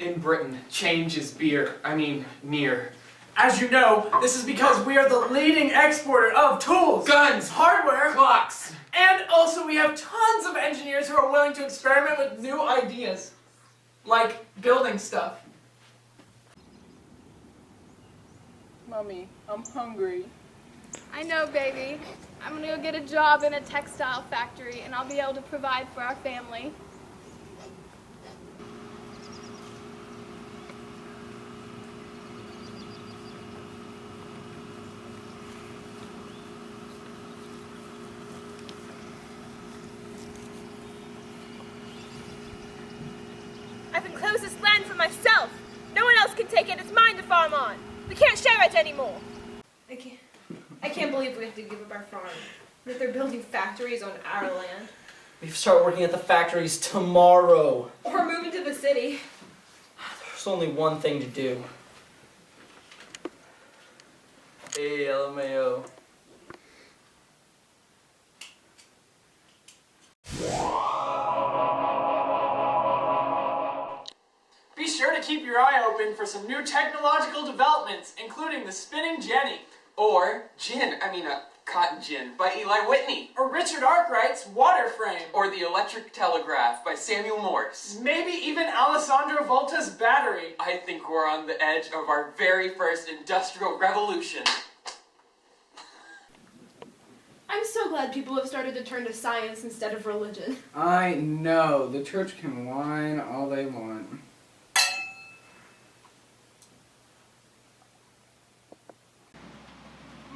In Britain, change is beer. Near. As you know, this is because we are the leading exporter of tools, Guns, hardware, clocks. and also we have tons of engineers who are willing to experiment with new ideas, like building stuff. Mommy, I'm hungry. I know, baby. I'm gonna go get a job in a textile factory and I'll be able to provide for our family. I've enclosed this land for myself. No one else can take it. It's mine to farm on. We can't share it anymore. I can't believe we have to give up our farm. That they're building factories on our land. We start working at the factories tomorrow. Or moving to the city. There's only one thing to do. Hey, LMAO. Be sure to keep your eye open for some new technological developments, including the spinning Jenny, Or cotton gin by Eli Whitney. or Richard Arkwright's water frame, Or the electric telegraph by Samuel Morse. maybe even Alessandro Volta's battery. I think we're on the edge of our very first industrial revolution. I'm so glad people have started to turn to science instead of religion. I know. The church can whine all they want.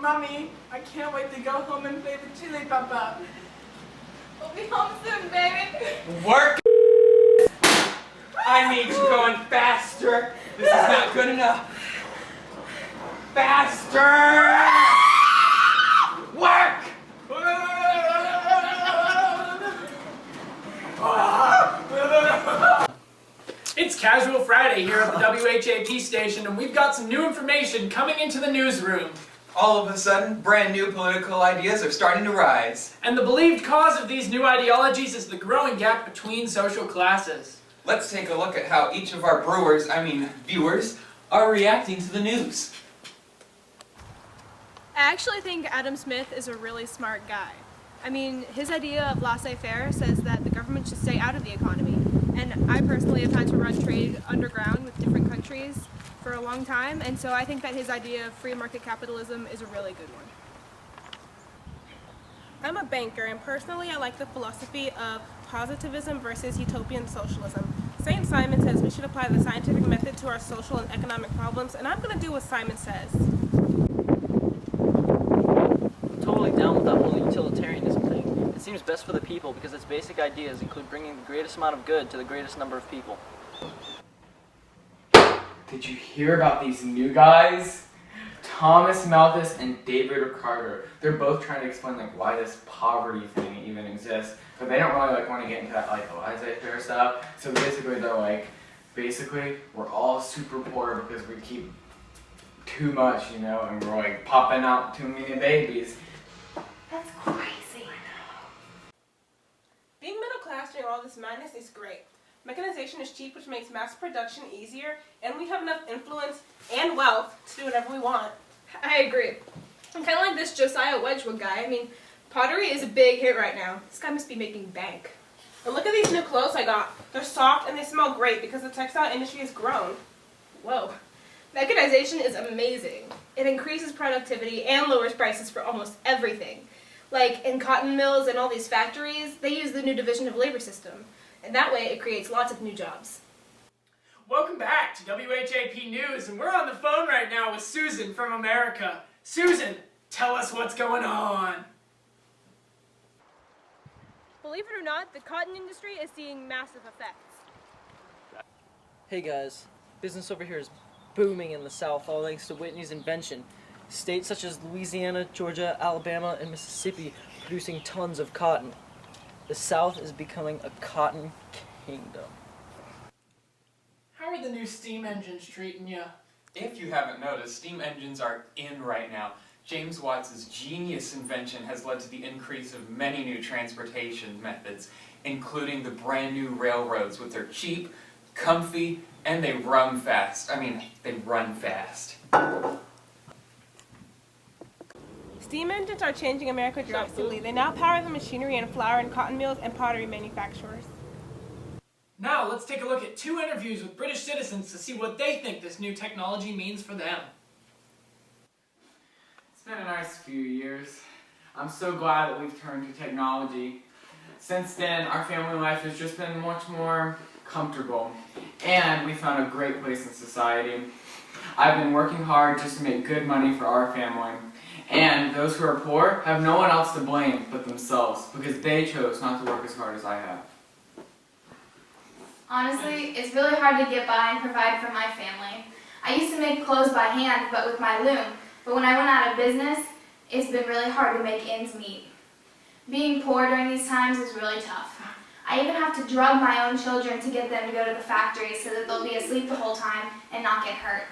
Mommy, I can't wait to go home and play the chili papa. We'll be home soon, baby. Work! I need you going faster. This is not good enough. Faster! Work! It's Casual Friday here at the WHAP station, and we've got some new information coming into the newsroom. All of a sudden, brand new political ideas are starting to rise. And the believed cause of these new ideologies is the growing gap between social classes. Let's take a look at how each of our viewers, are reacting to the news. I actually think Adam Smith is a really smart guy. I mean, his idea of laissez-faire says that the government should stay out of the economy. And I personally have had to run trade underground with different countries for a long time, and so I think that his idea of free market capitalism is a really good one. I'm a banker, and personally I like the philosophy of positivism versus utopian socialism. St. Simon says we should apply the scientific method to our social and economic problems, and I'm going to do what Simon says. I'm totally down with that whole utilitarianism thing. It seems best for the people because its basic ideas include bringing the greatest amount of good to the greatest number of people. Did you hear about these new guys? Thomas Malthus and David Ricardo. They're both trying to explain why this poverty thing even exists, but they don't really want to get into that laissez-faire stuff. So basically they're we're all super poor because we keep too much, and we're popping out too many babies. That's crazy. Being middle class during all this madness is great. Mechanization is cheap, which makes mass production easier, and we have enough influence and wealth to do whatever we want. I agree. I'm kind of like this Josiah Wedgwood guy. I mean, pottery is a big hit right now. This guy must be making bank. And look at these new clothes I got. They're soft and they smell great because the textile industry has grown. Whoa. Mechanization is amazing. It increases productivity and lowers prices for almost everything. Like in cotton mills and all these factories, they use the new division of labor system. And that way it creates lots of new jobs. Welcome back to WHAP News, and we're on the phone right now with Susan from America. Susan, tell us what's going on. Believe it or not, the cotton industry is seeing massive effects. Hey guys, business over here is booming in the South, all thanks to Whitney's invention. States such as Louisiana, Georgia, Alabama, and Mississippi producing tons of cotton. The South is becoming a cotton kingdom. How are the new steam engines treating you? If you haven't noticed, steam engines are in right now. James Watts' genius invention has led to the increase of many new transportation methods, including the brand new railroads, which are cheap, comfy, and they run fast. They run fast. Steam engines are changing America drastically. They now power the machinery in flour and cotton mills and pottery manufacturers. Now, let's take a look at 2 interviews with British citizens to see what they think this new technology means for them. It's been a nice few years. I'm so glad that we've turned to technology. Since then, our family life has just been much more comfortable, and we found a great place in society. I've been working hard just to make good money for our family, and those who are poor have no one else to blame but themselves, because they chose not to work as hard as I have. Honestly, it's really hard to get by and provide for my family. I used to make clothes by hand, but with my loom. But when I went out of business, it's been really hard to make ends meet. Being poor during these times is really tough. I even have to drug my own children to get them to go to the factory so that they'll be asleep the whole time and not get hurt.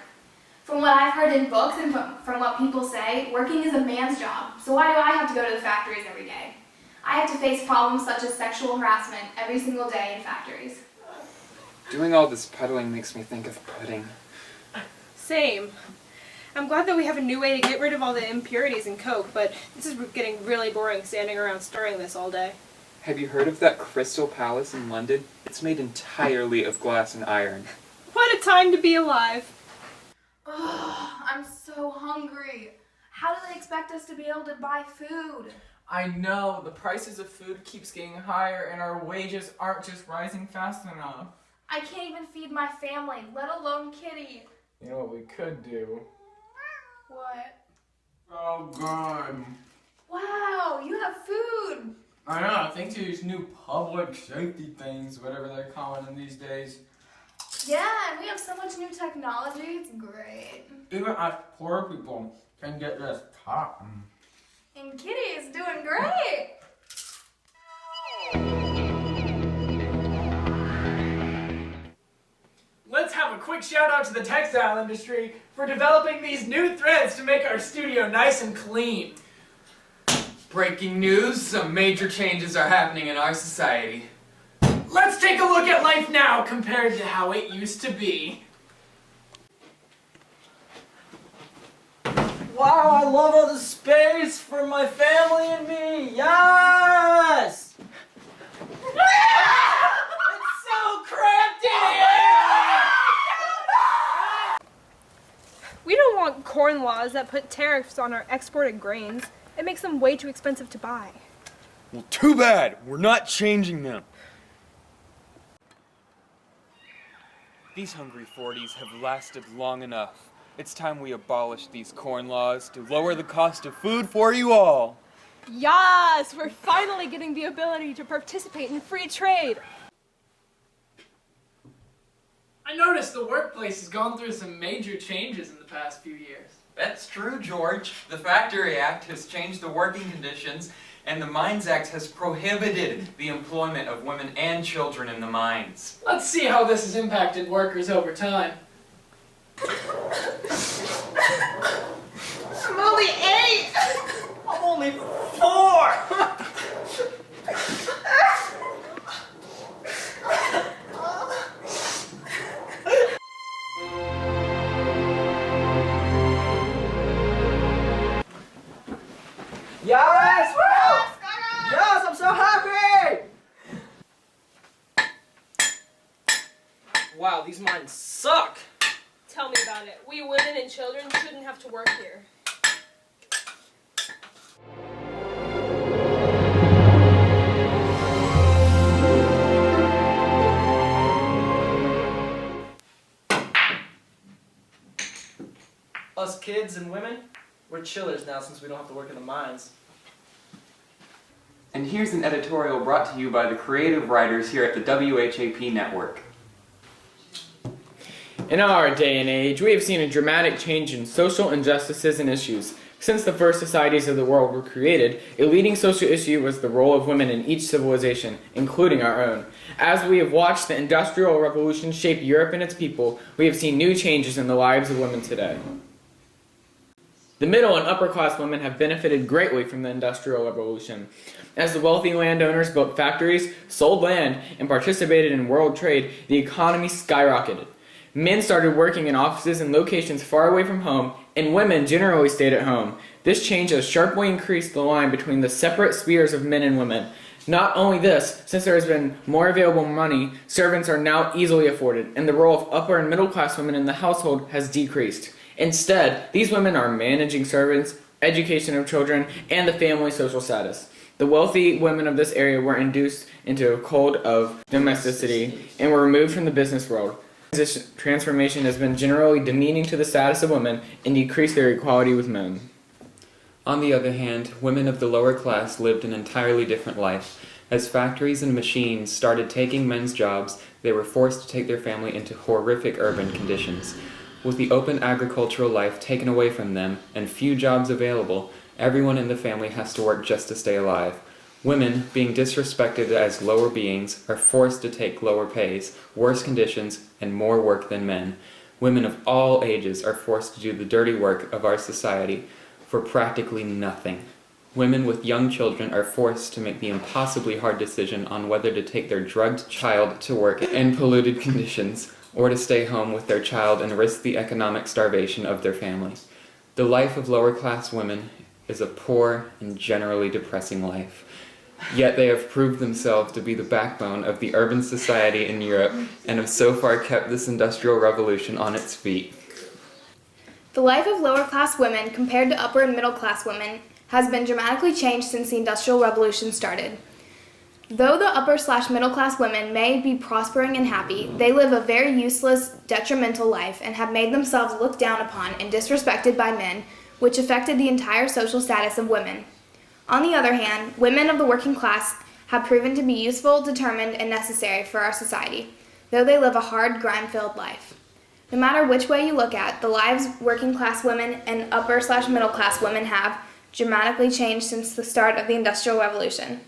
From what I've heard in books and from what people say, working is a man's job. So why do I have to go to the factories every day? I have to face problems such as sexual harassment every single day in factories. Doing all this puddling makes me think of pudding. Same. I'm glad that we have a new way to get rid of all the impurities in Coke, but this is getting really boring standing around stirring this all day. Have you heard of that Crystal Palace in London? It's made entirely of glass and iron. What a time to be alive! Oh, I'm so hungry. How do they expect us to be able to buy food? I know, the prices of food keeps getting higher and our wages aren't just rising fast enough. I can't even feed my family, let alone Kitty. You know what we could do? What? Oh god. Wow, you have food. I know, thanks to these new public safety things, whatever they're calling them these days. Yeah, and we have so much new technology, it's great. Even us poor people can get this cotton. And Kitty is doing great. Let's have a quick shout out to the textile industry for developing these new threads to make our studio nice and clean. Breaking news, some major changes are happening in our society. Let's take a look at life now compared to how it used to be. Wow, I love all the space for my family and me! Yes! It's so cramped in here! We don't want corn laws that put tariffs on our exported grains. It makes them way too expensive to buy. Well, too bad. We're not changing them. These hungry 40s have lasted long enough. It's time we abolish these corn laws to lower the cost of food for you all. Yes! We're finally getting the ability to participate in free trade. I noticed the workplace has gone through some major changes in the past few years. That's true, George. The Factory Act has changed the working conditions, and the Mines Act has prohibited the employment of women and children in the mines. Let's see how this has impacted workers over time. I'm only 8. I'm only 4! Yes! Yes, I'm so happy! Wow, these mines suck! Tell me about it. We women and children shouldn't have to work here. Us kids and women, we're chillers now since we don't have to work in the mines. And here's an editorial brought to you by the creative writers here at the WHAP Network. In our day and age, we have seen a dramatic change in social injustices and issues. Since the first societies of the world were created, a leading social issue was the role of women in each civilization, including our own. As we have watched the Industrial Revolution shape Europe and its people, we have seen new changes in the lives of women today. The middle and upper class women have benefited greatly from the Industrial Revolution. As the wealthy landowners built factories, sold land, and participated in world trade, the economy skyrocketed. Men started working in offices and locations far away from home, and women generally stayed at home. This change has sharply increased the line between the separate spheres of men and women. Not only this, since there has been more available money, servants are now easily afforded, and the role of upper and middle class women in the household has decreased. Instead, these women are managing servants, education of children, and the family social status. The wealthy women of this area were induced into a cult of domesticity and were removed from the business world. This transformation has been generally demeaning to the status of women and decreased their equality with men. On the other hand, women of the lower class lived an entirely different life. As factories and machines started taking men's jobs, they were forced to take their family into horrific urban conditions. With the open agricultural life taken away from them and few jobs available, everyone in the family has to work just to stay alive. Women, being disrespected as lower beings, are forced to take lower pays, worse conditions, and more work than men. Women of all ages are forced to do the dirty work of our society for practically nothing. Women with young children are forced to make the impossibly hard decision on whether to take their drugged child to work in polluted conditions, or to stay home with their child and risk the economic starvation of their family. The life of lower class women is a poor and generally depressing life. Yet they have proved themselves to be the backbone of the urban society in Europe and have so far kept this industrial revolution on its feet. The life of lower class women compared to upper and middle class women has been dramatically changed since the Industrial Revolution started. Though the upper/middle class women may be prospering and happy, they live a very useless, detrimental life and have made themselves looked down upon and disrespected by men, which affected the entire social status of women. On the other hand, women of the working class have proven to be useful, determined, and necessary for our society, though they live a hard, grime-filled life. No matter which way you look at, the lives working class women and upper/middle class women have dramatically changed since the start of the Industrial Revolution.